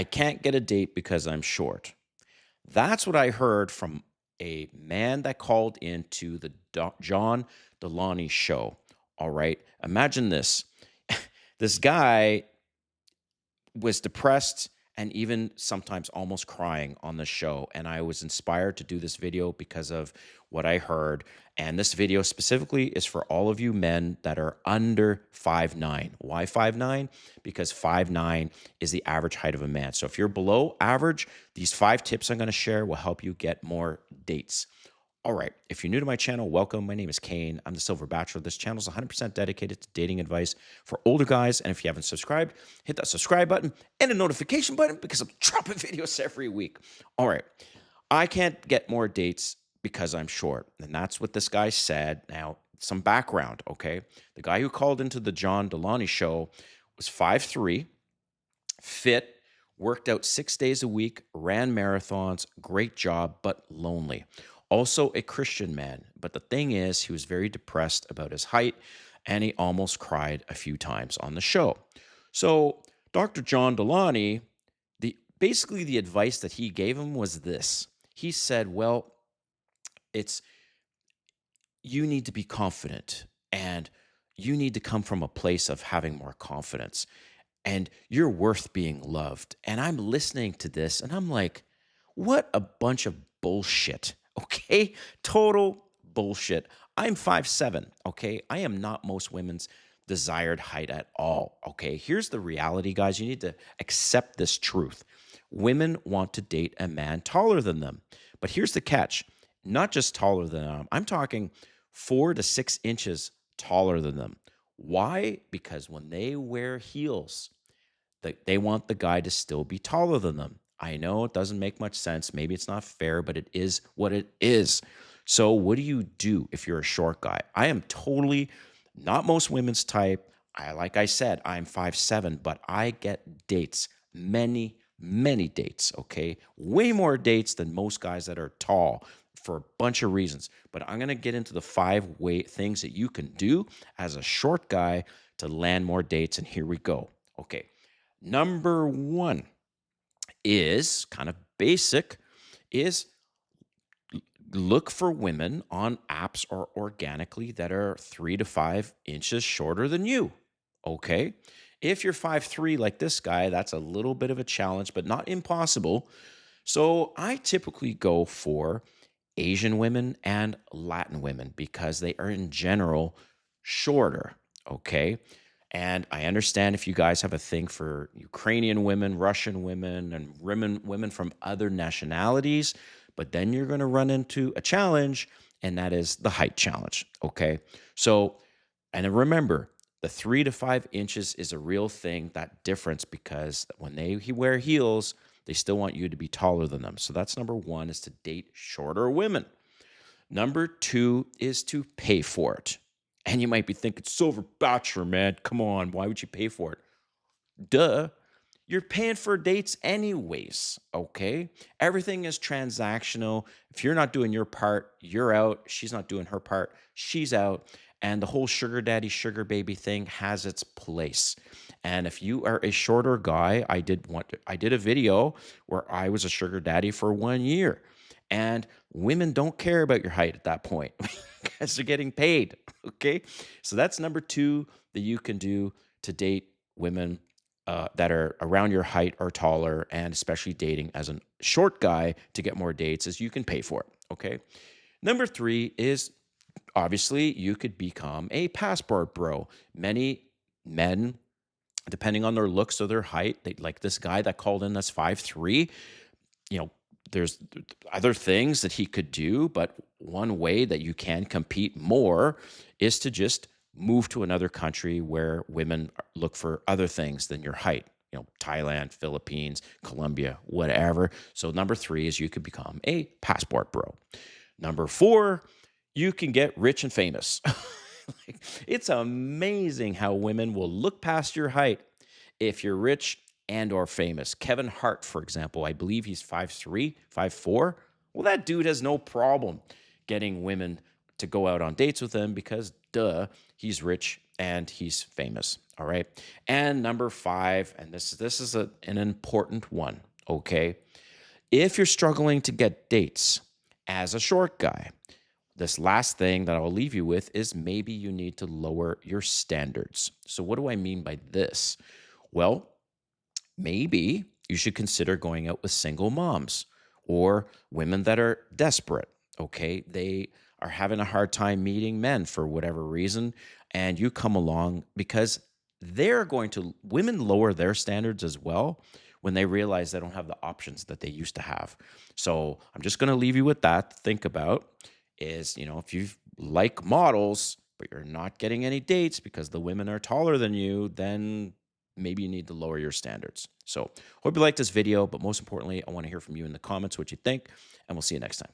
I can't get a date because I'm short. That's what I heard from a man that called into the John Deloney show. All right. Imagine this. This guy was depressed and even sometimes almost crying on the show. And I was inspired to do this video because of what I heard. And this video specifically is for all of you men that are under 5'9". Why 5'9"? Because 5'9" is the average height of a man. So if you're below average, these 5 tips I'm going to share will help you get more dates. All right. If you're new to my channel, welcome. My name is Kane. I'm the Silver Bachelor. This channel is 100% dedicated to dating advice for older guys. And if you haven't subscribed, hit that subscribe button and the notification button because I'm dropping videos every week. All right. I can't get more dates because I'm short. And that's what this guy said. Now, some background, okay? The guy who called into the John Deloney show was 5'3", fit, worked out 6 days a week, ran marathons, great job, but lonely. Also a Christian man. But the thing is, he was very depressed about his height, and he almost cried a few times on the show. So Dr. John Deloney, basically the advice that he gave him was this. He said, well, it's you need to be confident, and you need to come from a place of having more confidence, and you're worth being loved. And I'm listening to this, and I'm like, what a bunch of bullshit. Okay? Total bullshit. I'm 5'7", okay? I am not most women's desired height at all, okay? Here's the reality, guys. You need to accept this truth. Women want to date a man taller than them. But here's the catch. Not just taller than them. I'm talking 4 to 6 inches taller than them. Why? Because when they wear heels, they want the guy to still be taller than them. I know it doesn't make much sense. Maybe it's not fair, but it is what it is. So what do you do if you're a short guy? I am totally not most women's type. Like I said, I'm 5'7", but I get dates, many, many dates, okay? Way more dates than most guys that are tall for a bunch of reasons. But I'm going to get into the 5 things that you can do as a short guy to land more dates, and here we go. Okay. Number 1 is kind of basic, is look for women on apps or organically that are 3 to 5 inches shorter than you. Okay. If you're 5'3" like this guy, that's a little bit of a challenge, but not impossible. So I typically go for Asian women and Latin women because they are in general shorter. Okay. And I understand if you guys have a thing for Ukrainian women, Russian women, and women from other nationalities, but then you're going to run into a challenge, and that is the height challenge. Okay. So, and then remember, the 3 to 5 inches is a real thing, that difference, because when they wear heels, they still want you to be taller than them. So that's number 1, is to date shorter women. Number 2 is to pay for it. And you might be thinking, Silver Bachelor, man, come on, why would you pay for it? Duh. You're paying for dates anyways, okay? Everything is transactional. If you're not doing your part, you're out. She's not doing her part, she's out. And the whole sugar daddy, sugar baby thing has its place. And if you are a shorter guy, I did a video where I was a sugar daddy for 1 year. And women don't care about your height at that point because they're getting paid. Okay. So that's number 2 that you can do to date women that are around your height or taller, and especially dating as a short guy to get more dates, is you can pay for it. Okay. Number 3 is obviously you could become a passport bro. Many men, depending on their looks or their height, they like this guy that called in that's 5'3". You know, there's other things that he could do, but one way that you can compete more is to just move to another country where women look for other things than your height. You know, Thailand, Philippines, Colombia, whatever. So number 3 is you could become a passport bro. Number 4, you can get rich and famous. It's amazing how women will look past your height if you're rich and or famous. Kevin Hart, for example, I believe he's 5'3", 5'4". Well, that dude has no problem getting women to go out on dates with him because, duh, he's rich and he's famous. All right. And number 5, and this is an important one. Okay. If you're struggling to get dates as a short guy, this last thing that I'll leave you with is maybe you need to lower your standards. So, what do I mean by this? Well, maybe you should consider going out with single moms or women that are desperate. Okay. They are having a hard time meeting men for whatever reason. And you come along because women lower their standards as well when they realize they don't have the options that they used to have. So I'm just going to leave you with that to think about is, if you like models, but you're not getting any dates because the women are taller than you, then maybe you need to lower your standards. So hope you liked this video, but most importantly, I want to hear from you in the comments what you think, and we'll see you next time.